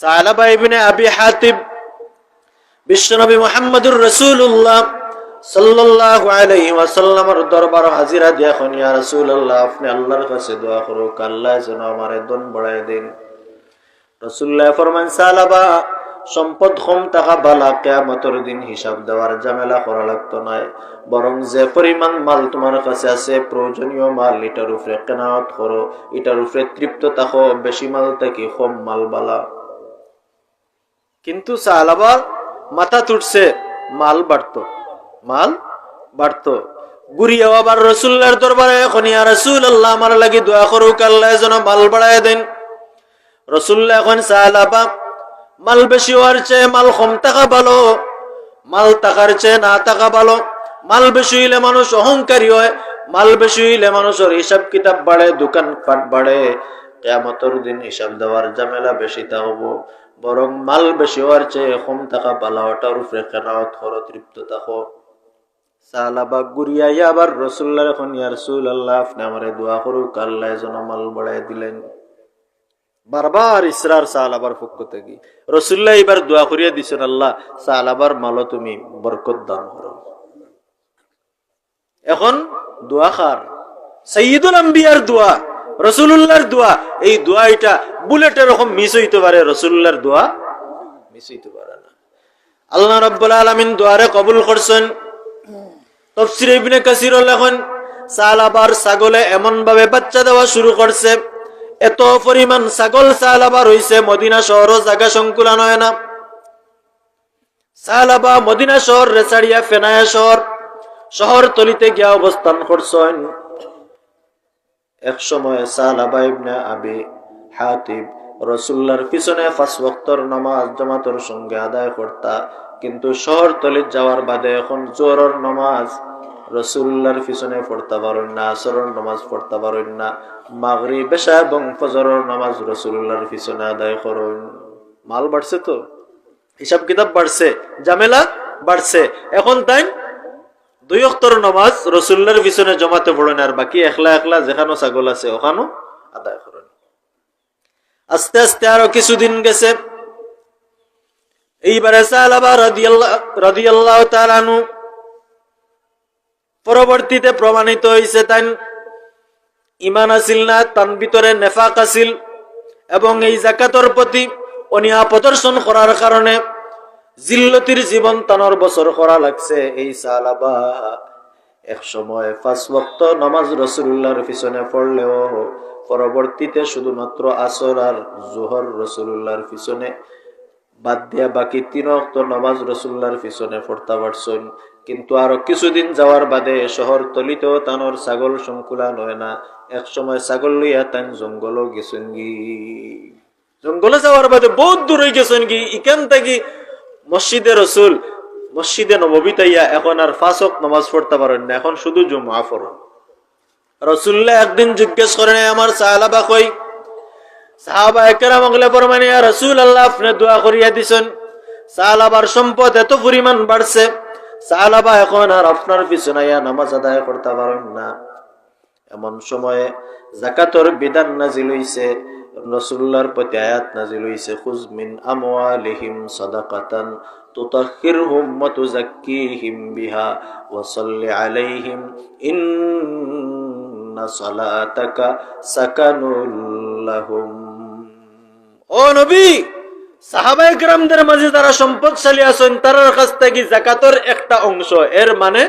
সালাবা ইবনে আবি হাতিব বিশ্বনবী মুহাম্মদুর রাসূলুল্লাহ সাল্লাল্লাহু আলাইহি ওয়াসাল্লামের দরবারে হাজিরা দিয়া কোন ইয়া রাসূলুল্লাহ আপনি আল্লাহর কাছে দোয়া করো আল্লাহ যেন আমারে দন বাড়ায় দেন। রাসূলুল্লাহ ফরমান সালাবা সম্পদ কম টাকা বালা কিয়ামতের দিন হিসাব দেওয়ার ঝামেলা করা লাগতো না, বরং যে পরিমাণ মাল তোমার কাছে আছে প্রয়োজনীয় মাল এটার উপরে কেনাত করো, এটার উপরে তৃপ্ত থাকো, বেশি মাল থেকে কম মাল বালা। কিন্তু সাহাবা মাথা তুটছে, মাল বাড়তো ঘুরিয়ে আবার রাসূলুল্লাহর দরবারে এখন ইয়া রাসূলুল্লাহ আমার লাগি দোয়া করুক আল্লাহ যেন মাল বাড়ায় দেন। রাসূলুল্লাহ এখন সাহাবা মাল বেশি হওয়ার চেয়ে মাল কম টাকা ভালো, মাল টাকার চেয়ে না টাকা ভালো। মাল বেশি হইলে মানুষ অহংকারী হয়, মাল বেশি হইলে মানুষের হিসাব কিতাব বাড়ে, দোকান পাট বাড়ে, কিয়ামতের দিন হিসাব দেওয়ার ঝামেলা বেশি থাকবো। বরং মাল বেশি হওয়ার চেয়ে কম টাকা ভালো, ওটার উপরে কেনাত করো, তৃপ্ত থাকো। সাহাবা ঘুরিয়া আবার রাসূলুল্লাহ এখন ইয়া রাসূলুল্লাহ আপনি আমারে দোয়া করুক আল্লাহ যেন মাল বাড়ায় দিলেন। বারবার ইসরার সাহাবার পক্ষ থেকে রাসূলুল্লাহ এবার দোয়া করিয়া দিছেন আল্লাহ সাহাবার মালও তুমি বরকত দান করো। এখন দোয়া কার? সাইয়্যিদুল আম্বিয়ার দোয়া, রাসূলুল্লাহর দোয়া। এই দোয়া এটা বুলেটের রকম মিস হইতে পারে, রাসূলুল্লাহর দোয়া মিস হইতে পারে না। আল্লাহ রাব্বুল আলামিন দোয়ারে কবুল করছেন। তাফসীর ইবনে কাসির লেখেন সাহাবার ছাগলে এমন ভাবে বাচ্চা দেওয়া শুরু করছে, এত পরিমাণ ছাগল সাহাবার হইছে মদিনা শহরও জায়গা সংকুলান হয় না। সাহাবা মদিনা শহর রেছাড়িয়া ফেনায়া শহর তলিতে গিয়া অবস্থান করছেন। এক সময় সাহাবা ইবনে আবি হাতিব রাসূলুল্লাহর পিছনে 5 ওয়াক্তের নামাজ জামাতের সঙ্গে আদায় করতা, কিন্তু শহর তলিত যাওয়ার বাদে এখন জোহরের নামাজ রাসূলুল্লাহর পিছনে পড়তে পারেন না, আসরের নামাজ পড়তে পারেন না, মাগরিব এশা এবং ফজরের নামাজ রাসূলুল্লাহর পিছনে আদায় করেন। মাল বাড়ছে, তো হিসাব কিতাব বাড়ছে, ঝামেলা বাড়ছে। এখন তাই 2 ওয়াক্তের নামাজ রাসূলুল্লাহর পিছনে জমাতে পড়েন, আর বাকি একলা যেখানে ছাগল আছে ওখানেও আদায় করেন। আস্তে আস্তে আরো কিছুদিন গেছে। এইবারে সাহাবা রাদিয়াল্লাহু তাআলা আনহু পরবর্তীতে প্রমাণিত হয়েছে তাই ঈমান আসিল না, তার ভিতরে নেফাক আসিল, এবং এই যাকাতের প্রতি অনীহা প্রদর্শন করার কারণে জিল্লতির জীবন তানোর বছর করা লাগছে। এই সাহাবা এক সময় 5 ওয়াক্ত নামাজ রাসূলুল্লাহর পিছনে পড়লেও পরবর্তীতে শুধুমাত্র আসর আর জোহর রাসূলুল্লাহর পিছনে বাদ দিয়া বাকি 3 ওয়াক্ত নামাজ রাসূলুল্লাহর পিছনে পড়তে পারছেন। কিন্তু আরো কিছুদিন যাওয়ার বাদে শহর তলিতেও তানোর ছাগল সংকুলান হয় না। এক সময় ছাগল লইয়া তান জঙ্গলও গেছেন গি। জঙ্গলে যাওয়ার বাদে বহুত দূর হয়ে গেছেন গি। এখান থেকে মসজিদে রাসূল, মসজিদে নববীতে এখন আর 5 ওয়াক্ত নামাজ পড়তে পারেন না, এখন শুধু জুমআ পড়েন। রাসূলুল্লাহ একদিন জিজ্ঞেস করেন আমার সাহাবা কই? সাহাবা একরাম বলে ফরমান ইয়া রাসূলুল্লাহ আপনি দোয়া করিয়া দিছেন, সাহাবার সম্পদ এত পরিমাণ বাড়ছে, সাহাবা এখন আর আপনার পিছনে নামাজ আদায় করতে পারেন না। এমন সময়ে যাকাতের বিধান নাজিল হইছে, রাসূলুল্লাহর প্রতি আয়াত নাজিল হইছে খুয মিন আমওয়ালিহিম সাদাকাতান তুতাহহিরহুম ওয়া তুযাক্কিহিম বিহা ওয়া সাল্লি আলাইহিম ইন্না সালাতাকা সাকানুল লাহুম। ও নবী, সাহাবায়ে কেরামদের মাঝে যারা সম্পদশালী আছেন তার কাছ থেকে যাকাতের একটা অংশ, এর মানে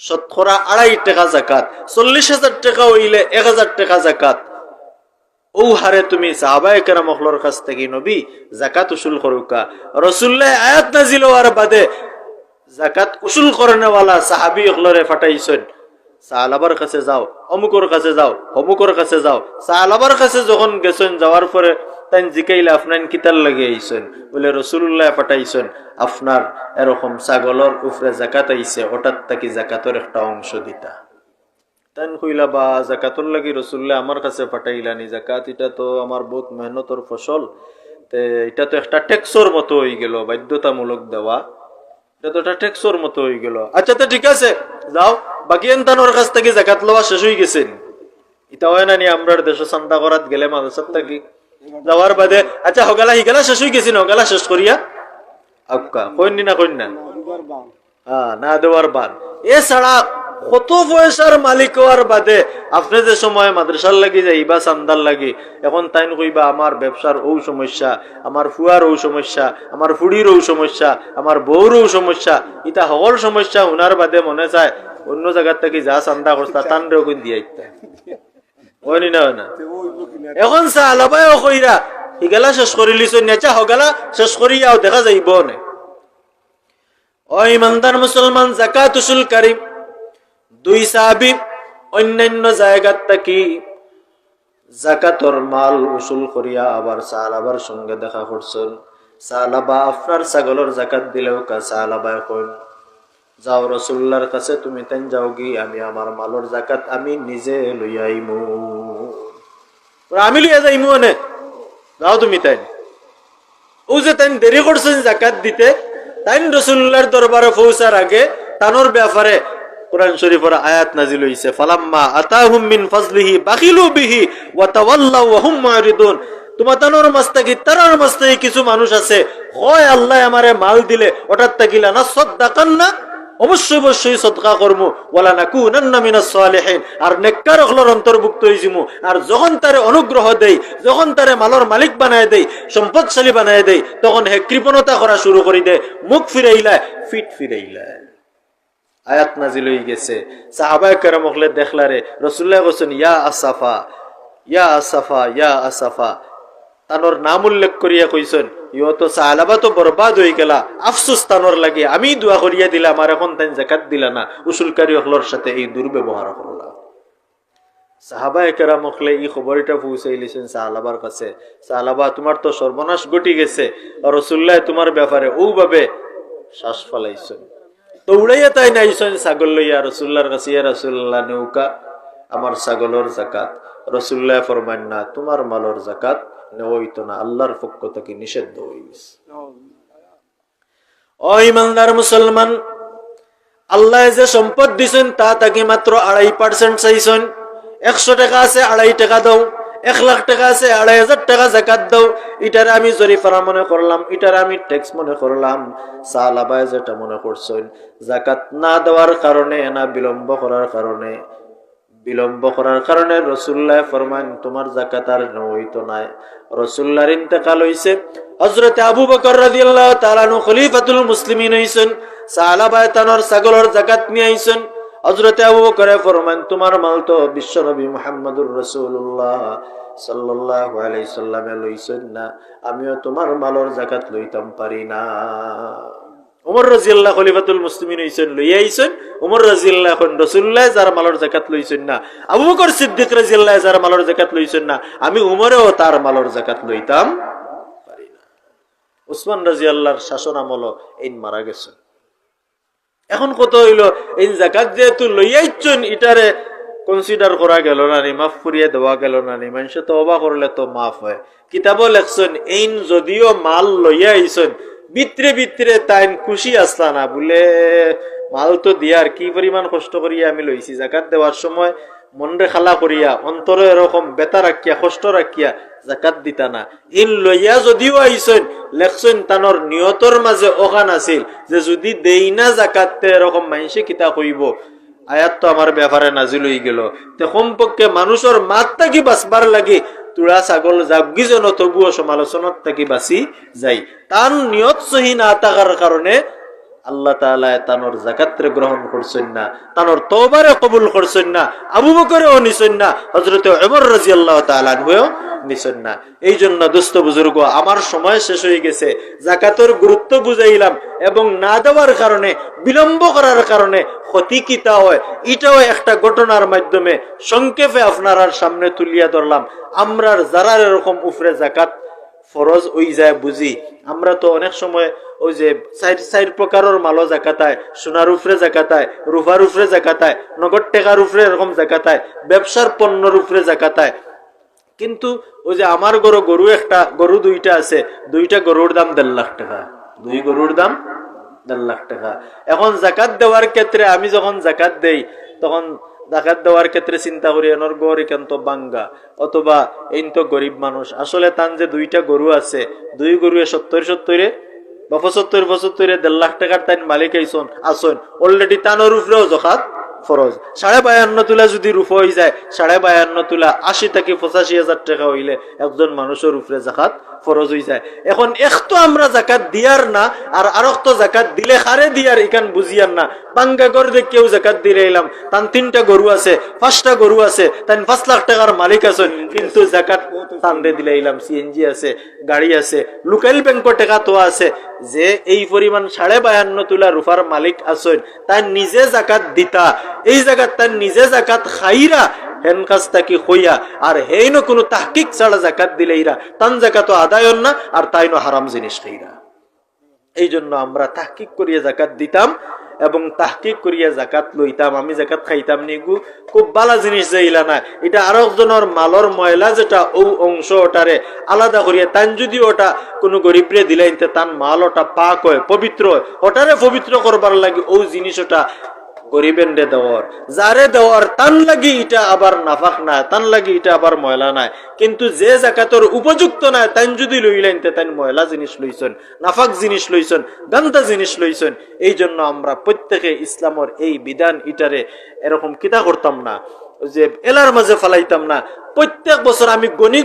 শতকরা 2.5 টাকা যাকাত, 40,000 টাকা হইলে 1,000 টাকা যাকাত, ও হারে তুমি সাহাবায়ে কেরাম হলর কাছ থেকে নবী যাকাত উসুল করুকা। রাসূলুল্লাহ আয়াত নাজিল হওয়ার বাদে যাকাত উসুল করনেওয়ালা সাহাবী হলরে ফাটাইছেন, সাহাবার কাছে যাও, অমুকর কাছে যাও, অমুকর কাছে যাও। সাহাবার কাছে যখন গেছেন, যাওয়ার পরে তাই জিকাইলে আপনার কিতার লাগে আইছেন, বলে রাসূলুল্লাহ পাঠাইছেন আপনার এরকম ছাগলের উপরে যাকাত আইছে, ওটার থেকে যাকাতের একটা অংশ দিতা। তাই কইলা বা যাকাতুর লাগি রাসূলুল্লাহ আমার কাছে পাঠাইলানি, যাকাত এটা তো আমার বহুত মেহনতর ফসল, তে এটা তো একটা ট্যাক্সর মতো হয়ে গেল, বাধ্যতামূলক দেওয়া, এটা তো একটা ট্যাক্সর মতো হয়ে গেল। আচ্ছা তো ঠিক আছে, যাও, বাকি এনতানোর কাছ থেকে যাকাত লওয়া শেষ হয়ে গেছেন। এটা হয় না নি আমরা দেশে চান্দা করাত গেলে মাদ্রাসার থাকি যাওয়ার বাদে আচ্ছা হগালা হিগালা শেষ হয়ে গেছি না হগালা শেষ করিয়া আক্কা কইনি না কইন না হ্যাঁ না দেওয়ার বাদ এছাড়া কত পয়সার মালিক হওয়ার বাদে আপনি যে সময় মাদ্রাসার লাগি যাইবা চান্দার লাগি এখন তাইন কইবা আমার ব্যবসার ও সমস্যা আমার ফুয়ার ও সমস্যা আমার ফুড়ির ও সমস্যা আমার বউর ও সমস্যা ইটা সকল সমস্যা উনার বাদে মনে চায় অন্য জায়গার থেকে যা চান্দা করতা তান রেও কিন দিয়া ইত্যা হয়নি না হয় না এখন চা আলাবাই কইরা হিগালা শেষ করিলিস নেচা হগালা শেষ করিয়াও দেখা যাইব নে ও ইমানদার মুসলমান যাকাত উসুলকারী দুই সাহাবী অন্যান্য জায়গার থেকে যাকাতর মাল উসুল করিয়া আবার সাহাবার সঙ্গে দেখা করছেন সাহাবা আপনার ছাগলের যাকাত দিলেও কা সাহাবা কইন যাও রাসূলুল্লাহর কাছে তুমি তেন যাও গি আমি আমার মালর যাকাত আমি নিজে লইয়া আইমু আমি লইয়া যাইমু নে যাও তুমি তাই ও যে তাই দেরি করছেন যাকাত দিতে তাই রাসূলুল্লাহর দরবারে পৌঁছার আগে তানোর ব্যাপারে কুরআন শরীফের আয়াত নাযিল হইছে ফালাম্মা আতাহুম মিন ফাজলিহি বাখিলু বিহি ওয়া তাওয়াল্লাউ ওয়া হুম মুরিদুন তোমাদের মাস্তাকি তারার মাস্তাকি কিছু মানুষ আছে হয় আল্লাহ আমারে মাল দিলে ওটার তাকিলা না সাদকান্না অবশ্যই অবশ্যই সদকা করমু ওয়ালা নাকুনান্না মিনাস সালিহিন আর নেককার হলর অন্তর্ভুক্ত হইজিমু আর যখন তারে অনুগ্রহ দেই যখন তারে মালর মালিক বানায় দেই সম্পদশালী বানায় দেই তখন হে কৃপণতা করা শুরু করি দে মুখ ফিরাইলা ফিট ফিরাইলা আয়াত নাজিল হয়ে গেছে সাহাবায়ে কেরাম হলে দেখলারে রাসূলুল্লাহ বলেন ইয়া আসাফা ইয়া আসাফা ইয়া আসাফা তানোর নাম উল্লেখ করিয়া কইছেন ইও তো সাহাবা তো বরবাদ হয়ে গেলা আফসোস তানোর লাগে আমি দোয়া করিয়া দিলাম আর এখন তাই যাকাত দিলা না উসুলকারী হলর সাথে এই দুর্ব্যবহার করলা সাহাবায়ে কেরাম হলে এই খবরটা পৌঁছাইলেন সাহাবার কাছে সাহাবা তোমার তো সর্বনাশ ঘটি গেছে আর রাসূলুল্লাহ তোমার ব্যাপারে ওভাবে শ্বাস ফলাইছেন দৌড়াইয়া তাই নাইছেন ছাগল লইয়া রাসূলুল্লাহর কাছে ইয়া রাসূলুল্লাহ নৌকা আমার ছাগলের যাকাত রাসূলুল্লাহ ফরমান না তোমার মালের যাকাত নেওইতো না আল্লাহর পক্ষ থেকে নিষিদ্ধ হয়ে গেছে ও ইমানদার মুসলমান আল্লাহ যে সম্পদ দিছেন তা তাকে মাত্র 2.5% চাইছেন 100 টাকা আছে 2.5 টাকা দাও 1 লাখ টাকা আছে 2.5 টাকা যাকাত দাও এটারে আমি জরিফানা মনে করলাম এটারে আমি ট্যাক্স মনে করলাম সাহাবায়ে যেটা মনে করছেন যাকাত না দেওয়ার কারণে না বিলম্ব করার কারণে রাসূলুল্লাহ ফরমান তোমার যাকাত আর হইতো না রাসূলুল্লাহর ইন্তেকাল হইছে হযরত আবু বকর রাদিয়াল্লাহু তাআলা আনহু খলিফাতুল মুসলিমিন হইছেন সাহাবায়ে তানোর ছাগলের যাকাত নিয়ে আইছেন হযরত আবু বকর ফরমান তোমার মাল তো বিশ্বনবী মুহাম্মদুর রাসূলুল্লাহ সাল্লাল্লাহু আলাইহি সাল্লামে লইছেন না আমিও তোমার মালের যাকাত লইতাম পারি না উমর রাদিয়াল্লাহু খলিফাতুল মুসলিমিন হইছেন লইয়া আইছেন উমর রাদিয়াল্লাহু এখন রাসূলুল্লাহ যার মালের যাকাত লইছেন না আবু বকর সিদ্দিক রাদিয়াল্লাহু যার মালের যাকাত লইছেন না আমি উমরেও তার মালের যাকাত লইতাম পারি না উসমান রাদিয়াল্লাহর শাসন আমল এইন মারা গেছেন এখন কত হইল এই যাকাত যেহেতু লইয়াইছেন এটারে কনসিডার করা গেল না নি মাফ করিয়া দেওয়া গেল না নি মানুষ তওবা করলে তো মাফ হয় কিতাবও লেখছেন এইন যদিও মাল লইয়া আইছেন ভিতরে ভিতরে তাই খুশি আসলা না বলে মাল তো দিয়ার কি পরিমাণ কষ্ট করিয়া আমি লইছি যাকাত দেওয়ার সময় মনরে খালা করিয়া অন্তরে এরকম বেতা রাখিয়া কষ্ট রাখিয়া যাকাত দিতা না ইন লইয়া যদিও আইছেন লেখছেন তানোর নিয়তর মাঝে ওখান আছিল যে যদি দেই না যাকাতে এরকম মানুষে কিতা কইব আয়াত তো আমার ব্যাপারে নাজিল হয়ে গেল তে কমপক্ষে মানুষের মাত থাকি বাঁচবার লাগে তুড়া ছাগল জাগি যেন তবুও সমালোচনার থাকি বাঁচি যাই তার নিয়ত সহি না থাকার কারণে আল্লাহ তাআলা তানোর যাকাতরে গ্রহণ করছেন না তানোর তওবারে কবুল করছেন না আবু বকরও নিছেন না হযরত ওমর রাদিয়াল্লাহু তাআলা আনহুও নিছেন না এই জন্য দোস্ত বুজুর্গ আমার সময় শেষ হয়ে গেছে যাকাতের গুরুত্ব বুঝাইলাম এবং না দেওয়ার কারণে বিলম্ব করার কারণে ক্ষতি কিতা হয় এটাও একটা ঘটনার মাধ্যমে সংক্ষেপে আপনার সামনে তুলিয়া ধরলাম আমরা যারা এরকম উপরে যাকাত ফরজ ওই যায় বুঝি আমরা তো অনেক সময় ওই যে চার প্রকারের মালো জাকাতায় সোনার উপরে জাকাতায় রূপার উপরে জাকাতায় নগদ টাকার উপরে এরকম জাকাতায় ব্যবসার পণ্যর উপরে জাকাতায় কিন্তু ওই যে আমার গরু দুইটা আছে দুইটা গরুর দাম 1.5 লাখ টাকা দুই গরুর দাম 1.5 লাখ টাকা এখন জাকাত দেওয়ার ক্ষেত্রে আমি যখন জাকাত দেই তখন জাকাত দেওয়ার ক্ষেত্রে চিন্তা করি এনর গড় একান্ত বাঙ্গা অথবা এই তো গরিব মানুষ আসলে তান যে 2টা গরু আছে 2 গরু 70 বা 75 1.5 লাখ টাকার তাই মালিক আসন অলরেডি তানোর উপরেও জাকাত ফরজ 52.5 তোলা যদি রূপ হয়ে যায় 52.5 তোলা 80 থেকে 85,000 টাকা হইলে একজন মানুষের উপরে জাকাত ফরজ হয়ে যায়। এখন এক তো আমরা জাকাত দিয়ার না আর আরেক তো জাকাত দিলে খারে দিয়ার ইকান বুঝিয়ার না বাঙ্গা গর দেখ কেউ জাকাত দিয়ে এলাম তান 3টা গরু আছে 5টা গরু আছে তাই 5 লাখ টাকার মালিক আছেন কিন্তু জাকাত তানরে দিলে এলাম সিএনজি আছে গাড়ি আছে লোকাল ব্যাংকের টাকা তো আছে যে এই পরিমাণ 52.5 তোলা রূপার মালিক আছেন তাই নিজে জাকাত দিতা এই জায়গা তার নিজে জাকাত খাইরা হেন কাজটা কি হইয়া আর হেইনো কোনো তাহকিক ছাড়া জাকাত দিলেইরা তান জাকাত আদায় না আর তাইনো হারাম জিনিস খাইরা। এই জন্য আমরা তাহকিক করিয়া জাকাত দিতাম এবং তাহকিক করিয়া জাকাত লইতাম। আমি জাকাত খাইতাম নিগু খুব ভালো জিনিস যাইলা না এটা আর একজনের মালর ময়লা যেটা ও অংশ ওটারে আলাদা করিয়া তান যদি ওটা কোনো গরিবরে দিলাইতে তান মাল ওটা পাক হয় পবিত্র হয় ওটারে পবিত্র করবার লাগে ও জিনিস ওটা গরিবেন্ডে দেওয়ার যারে দেওয়ার তান লাগি এটা আবার নাফাক না তান লাগি এটা আবার ময়লা নাই কিন্তু যে জাকাতর উপযুক্ত না তাই যদি লইলেনতে তাই ময়লা জিনিস লইছেন নাফাক জিনিস লইছেন গন্ধা জিনিস লইছেন। এই জন্য আমরা প্রত্যেকে ইসলামের এই বিধান ইটারে এরকম কিতা করতাম না যে এলার মাঝে ফালাইতাম না। প্রত্যেক বছর আমি গনি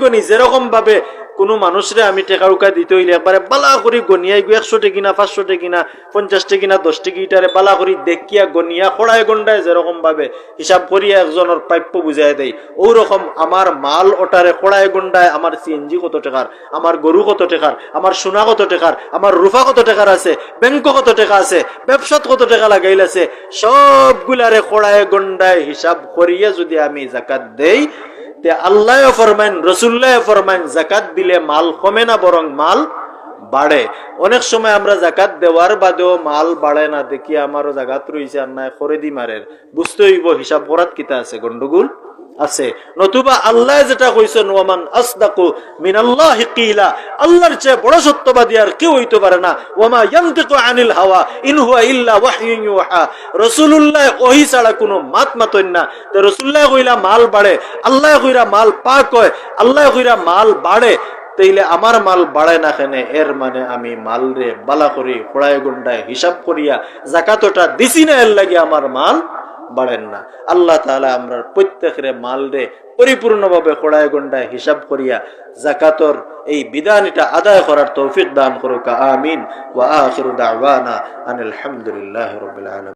গনি যেরকম ভাবে কোনো মানুষরে আমি টেকা উকা দিতে হইলে একবারে বালা করি গনিয়াই 100 টাকা কিনা 500 টাকা কিনা 50 টাকা কিনা 10 টাকা ইটারে বালা করি দেখিয়া গনিয়া খড়ায় গন্ডায় যেরকম ভাবে হিসাব করিয়া একজনের প্রাপ্য বুঝাই দেয় ওরকম আমার মাল ওটারে খড়ায় গন্ডায় আমার সিএনজি কত টাকার আমার গরু কত টাকার আমার সোনা কত টাকার আমার রূপা কত টাকার আছে ব্যাংক কত টাকা আছে ব্যবসাত কত টাকা লাগাইল আছে সবগুলারে খড়ায় গন্ডায় হিসাব করিয়া যদি আমি জাকাত দেই আল্লাহ ফরমান রাসূলুল্লাহ ফরমান জাকাত দিলে মাল কমে না বরং মাল বাড়ে। অনেক সময় আমরা জাকাত দেওয়ার বাদেও মাল বাড়ে না দেখি আমারও জাকাত রইছে আর নাই খরেদি মারের বুঝতে হইব হিসাব করাত কিতা আছে গন্ডগোল আছে নতুবা আল্লাহ যেটা কইছেন ওয়ামান আসদাকু মিনাল্লাহি কিলা আল্লাহর চেয়ে বড় সত্যবাদী আর কেউ হইতে পারে না ওয়ামা ইয়ানতিকু আনিল হাওয়া ইন হুয়া ইল্লা ওয়াহয়ুন ইউহা রাসূলুল্লাহ ওহী ছাড়া কোনো মাত মাতন না। তো রাসূলুল্লাহ কইলা মাল বাড়ে আল্লাহ কইরা মাল পাক হয় আল্লাহ কইরা মাল বাড়ে তাইলে আমার মাল বাড়ে না কেন এর মানে আমি মাল রে বালা করি খোড়ায় গন্ডায় হিসাব করিয়া জাকাতটা দিছি না এর লাগি আমার মাল বাড়েন না। আল্লাহ তাআলা আমরা প্রত্যেকের মাল রে পরিপূর্ণভাবে খোড়ায় গন্ডায় হিসাব করিয়া জাকাতর এই বিধান এটা আদায় করার তৌফিক দান করুক আমিন ওয়া আখিরু দাওয়ানা আনিল হামদুলিল্লাহি রাব্বিল আলামিন।